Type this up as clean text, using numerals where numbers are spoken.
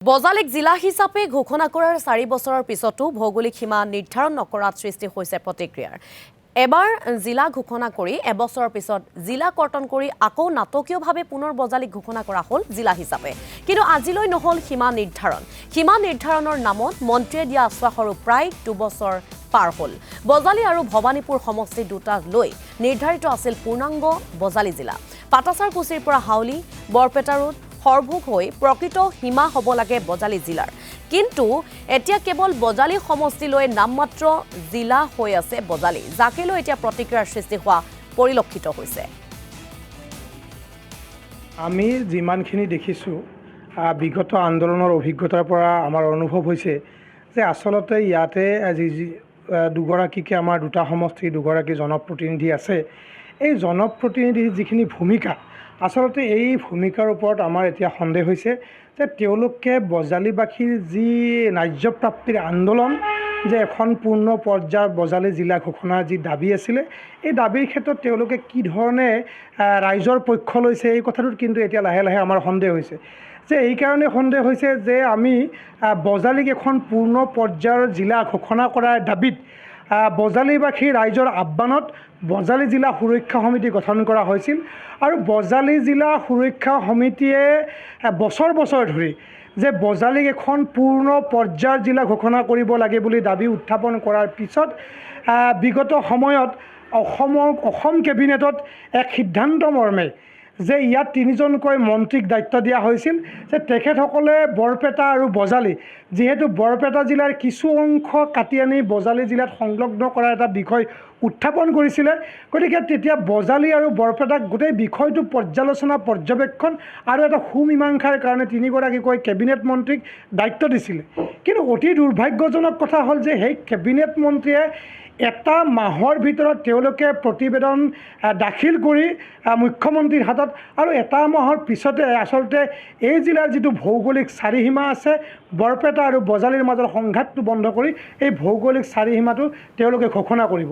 বজালিক জিলা হিচাপে ঘোষণা কৰাৰ 4 বছৰৰ পিছতো ভৌগোলিক সীমা নিৰ্ধাৰণ নকৰাত সৃষ্টি হৈছে প্ৰতিক্ৰিয়াৰ। এবাৰ জিলা ঘোষণা কৰি এবছৰৰ পিছত জিলা কৰ্তন কৰি আকৌ নাটকীয়ভাৱে পুনৰ বজালিক ঘোষণা কৰা হ'ল জিলা হিচাপে। কিন্তু আজিলৈ নহল সীমা নিৰ্ধাৰণ। সীমা নিৰ্ধাৰণৰ নামত মন্ত্ৰীয়ে দিয়া আশ্বাসৰো প্ৰায় 2 বছৰ পাৰ হ'ল। বজালি আৰু ভৱানীপুৰ সমষ্টি দুটাক লৈ নিৰ্ধাৰিত আছিল পূৰ্ণাংগ বজালি জিলা। পাটাচাৰকুছিৰ পৰা হাউলি বৰপেটা ৰোড সৰভোগ হৈ প্ৰকৃত সীমা হ'ব লাগে বজালি জিলাৰ। কিন্তু এতিয়া কেৱল বজালি সমষ্টিলৈ নামমাত্ৰ জিলা হৈ আছে বজালি, যাকে লৈ এতিয়া প্ৰতিক্ৰিয়াৰ সৃষ্টি হোৱা পৰিলক্ষিত হৈছে। আমি যিমানখিনি দেখিছোঁ বিগত আন্দোলনৰ অভিজ্ঞতাৰ পৰা আমাৰ অনুভৱ হৈছে যে আচলতে ইয়াতে দুগৰাকীকে আমাৰ দুটা সমষ্টিৰ দুগৰাকী জনপ্ৰতিনিধি আছে। এই জনপ্ৰতিনিধিৰ যিখিনি ভূমিকা, আচলতে এই ভূমিকাৰ ওপৰত আমাৰ এতিয়া সন্দেহ হৈছে যে তেওঁলোকে বজালিবাসীৰ যি ন্যায্যপ্ৰাপ্তিৰ আন্দোলন, যে এখন পূৰ্ণ পৰ্যায়ৰ বজালি জিলা ঘোষণাৰ যি দাবী আছিলে, এই দাবীৰ ক্ষেত্ৰত তেওঁলোকে কি ধৰণে ৰাইজৰ পক্ষ লৈছে, এই কথাটোত কিন্তু এতিয়া লাহে লাহে আমাৰ সন্দেহ হৈছে। যে এইকাৰণে সন্দেহ হৈছে যে আমি বজালিক এখন পূৰ্ণ পৰ্যায়ৰ জিলা ঘোষণা কৰাৰ দাবীত বজালিবাসী ৰাইজৰ আহ্বানত বজালি জিলা সুৰক্ষা সমিতি গঠন কৰা হৈছিল। আৰু বজালি জিলা সুৰক্ষা সমিতিয়ে বছৰ বছৰ ধৰি যে বজালিক এখন পূৰ্ণ পৰ্যায়ৰ জিলা ঘোষণা কৰিব লাগে বুলি দাবী উত্থাপন কৰাৰ পিছত বিগত সময়ত অসম কেবিনেটত এক সিদ্ধান্ত মৰ্মে যে ইয়াত 3জনকৈ মন্ত্ৰীক দায়িত্ব দিয়া হৈছিল যে তেখেতসকলে বৰপেটা আৰু বজালি, যিহেতু বৰপেটা জিলাৰ কিছু অংশ কাটি আনি বজালি জিলাত সংলগ্ন কৰাৰ এটা বিষয় উত্থাপন কৰিছিলে। গতিকে তেতিয়া বজালি আৰু বৰপেটাক গোটেই বিষয়টো পৰ্যালোচনা পৰ্যবেক্ষণ আৰু এটা সুমীমাংসাৰ কাৰণে 3গৰাকীকৈ কেবিনেট মন্ত্ৰীক দায়িত্ব দিছিলে। কিন্তু অতি দুৰ্ভাগ্যজনক কথা হ'ল যে সেই কেবিনেট মন্ত্ৰীয়ে এটা মাহৰ ভিতৰত তেওঁলোকে প্ৰতিবেদন দাখিল কৰি মুখ্যমন্ত্ৰীৰ হাতত, আৰু এটা মাহৰ পিছতে আচলতে এই জিলাৰ যিটো ভৌগোলিক চাৰিসীমা আছে বৰপেটা আৰু বজালিৰ মাজৰ সংঘাতটো বন্ধ কৰি এই ভৌগোলিক চাৰিসীমাটো তেওঁলোকে ঘোষণা কৰিব।